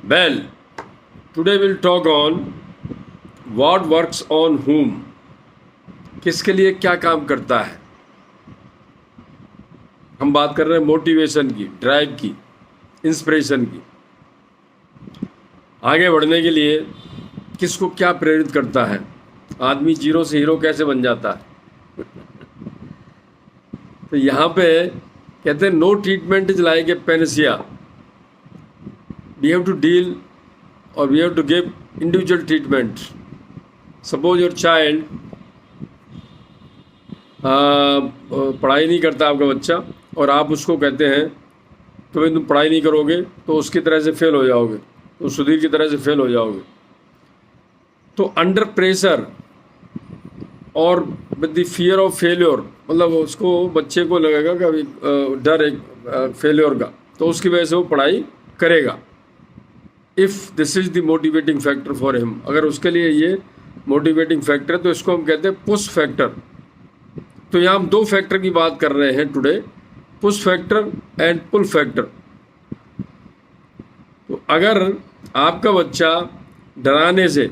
Well, today we'll talk on what works on whom. किसके लिए क्या काम करता है. हम बात कर रहे हैं मोटिवेशन की, ड्राइव की, इंस्पिरेशन की. आगे बढ़ने के लिए किसको क्या प्रेरित करता है. आदमी जीरो से हीरो कैसे बन जाता है. तो यहाँ पे कहते हैं no treatment is like a panacea. We have to deal or we have to give individual treatment. Suppose your child पढ़ाई नहीं करता आपका बच्चा और आप उसको कहते हैं तो भाई तुम पढ़ाई नहीं करोगे तो उसकी तरह से फेल हो जाओगे, तो सुधीर की तरह से फेल हो जाओगे. तो अंडर प्रेशर और with the fear of failure, मतलब उसको बच्चे को लगेगा कि अभी डर एक फेल्योर का, तो उसकी वजह से वो पढ़ाई करेगा. If this is the motivating factor for him, अगर उसके लिए ये मोटिवेटिंग फैक्टर है तो इसको हम कहते हैं पुश फैक्टर. तो यहाँ हम दो फैक्टर की बात कर रहे हैं today, push factor and pull factor. तो अगर आपका बच्चा डराने से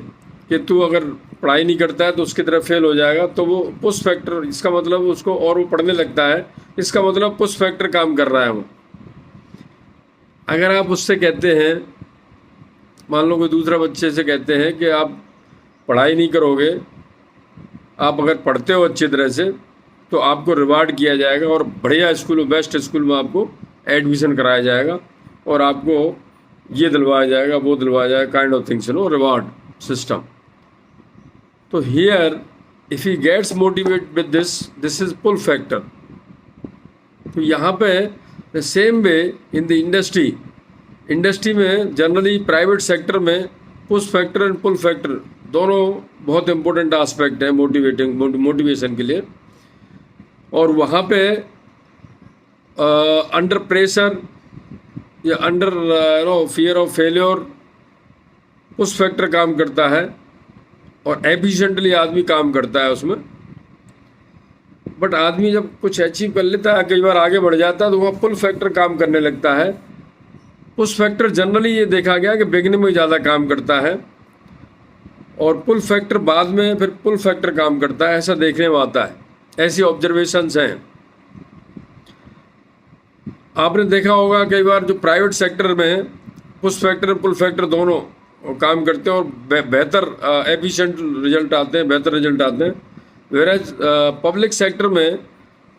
कि तू अगर पढ़ाई नहीं करता है तो उसकी तरफ फेल हो जाएगा, तो वो पुश फैक्टर, इसका मतलब उसको और वो पढ़ने लगता है, इसका मतलब पुश फैक्टर काम कर रहा है वो. अगर आप उससे कहते हैं, मान लो कोई दूसरा बच्चे से कहते हैं कि आप पढ़ाई नहीं करोगे, आप अगर पढ़ते हो अच्छी तरह से तो आपको रिवार्ड किया जाएगा और बढ़िया स्कूल में, बेस्ट स्कूल में आपको एडमिशन कराया जाएगा और आपको ये दिलवाया जाएगा, वो दिलवाया जाएगा, kind of things, reward system. तो here if he gets motivate with this is pull factor. तो यहाँ पे the same way in the industry में जनरली प्राइवेट सेक्टर में push factor and pull factor दोनों बहुत इंपॉर्टेंट एस्पेक्ट है motivation के लिए. और वहाँ पे अंडर प्रेशर या under fear of failure push factor काम करता है और एफिशिएंटली आदमी काम करता है उसमें. बट आदमी जब कुछ अचीव कर लेता है, कई बार आगे बढ़ जाता है, तो वहाँ पुल फैक्टर काम करने लगता है. पुश फैक्टर जनरली ये देखा गया कि बिगिनिंग में ज़्यादा काम करता है और पुल फैक्टर बाद में फिर पुल फैक्टर काम करता है, ऐसा देखने में आता है. ऐसी ऑब्जर्वेशंस हैं. आपने देखा होगा कई बार जो प्राइवेट सेक्टर में पुश फैक्टर और पुल फैक्टर दोनों काम करते हैं और बेहतर एफिशिएंट रिजल्ट आते हैं, बेहतर रिजल्ट आते हैं. वेराज पब्लिक सेक्टर में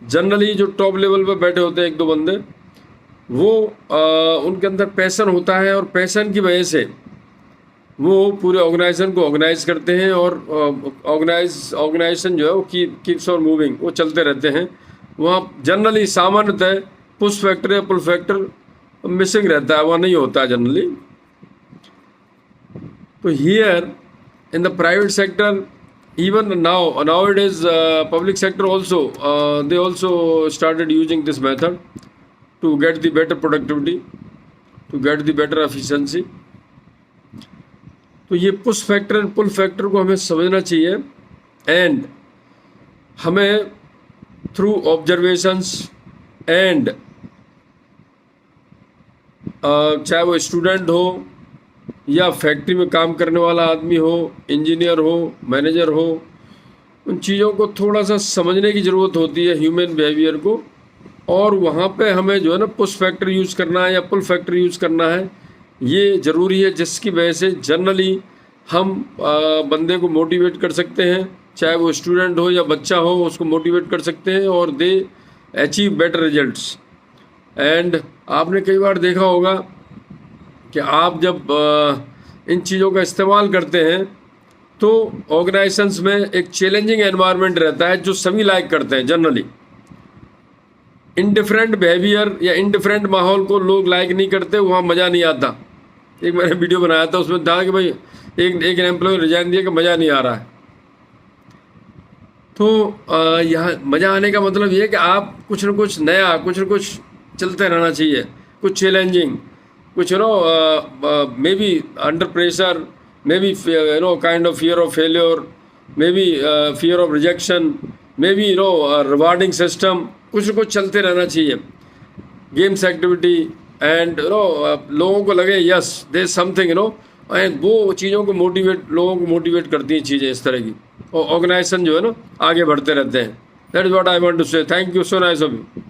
जनरली जो टॉप लेवल पर बैठे होते हैं एक दो बंदे, वो उनके अंदर पैशन होता है और पैशन की वजह से वो पूरे ऑर्गेनाइजेशन को ऑर्गेनाइज करते हैं और ऑर्गेनाइजेशन जो है वो कीप्स ऑन मूविंग, वो चलते रहते हैं. वहाँ जनरली सामान्यतः पुश फैक्टर या पुल फैक्टर मिसिंग रहता है, वहाँ नहीं होता है जनरली. तो here in the private sector, even nowadays public sector also they also started using this method to get the better productivity, to get the better efficiency. तो ये push factor and pull factor को हमें समझना चाहिए and हमें through observations and चाहे वो student हो या फैक्ट्री में काम करने वाला आदमी हो, इंजीनियर हो, मैनेजर हो, उन चीज़ों को थोड़ा सा समझने की ज़रूरत होती है, ह्यूमन बिहेवियर को. और वहाँ पे हमें जो है ना पुश फैक्टर यूज़ करना है या पुल फैक्टर यूज़ करना है, ये ज़रूरी है, जिसकी वजह से जनरली हम बंदे को मोटिवेट कर सकते हैं, चाहे वो स्टूडेंट हो या बच्चा हो, उसको मोटिवेट कर सकते हैं और they achieve better results. And आपने कई बार देखा होगा कि आप जब इन चीज़ों का इस्तेमाल करते हैं तो ऑर्गेनाइजेशंस में एक चैलेंजिंग एनवायरनमेंट रहता है जो सभी लाइक करते हैं. जनरली इनडिफरेंट बिहेवियर या इनडिफरेंट माहौल को लोग लाइक नहीं करते, वहाँ मज़ा नहीं आता. एक मैंने वीडियो बनाया था, उसमें था कि भाई एक एम्प्लॉय रिजाइन दिया कि मज़ा नहीं आ रहा है. तो यहाँ मज़ा आने का मतलब ये है कि आप कुछ न कुछ नया, कुछ न कुछ चलते रहना चाहिए, कुछ चैलेंजिंग, कुछ may be under pressure, may be kind of fear of failure, may be fear of rejection, may be rewarding system, कुछ न कुछ चलते रहना चाहिए. गेम्स एक्टिविटी एंड लोगों को लगे यस दे समथिंग एंड वो चीज़ों को लोगों को मोटिवेट करती हैं चीज़ें इस तरह की, और ऑर्गेनाइजेशन जो है ना आगे बढ़ते रहते हैं। That is what I want to say. Thank you, so nice of you.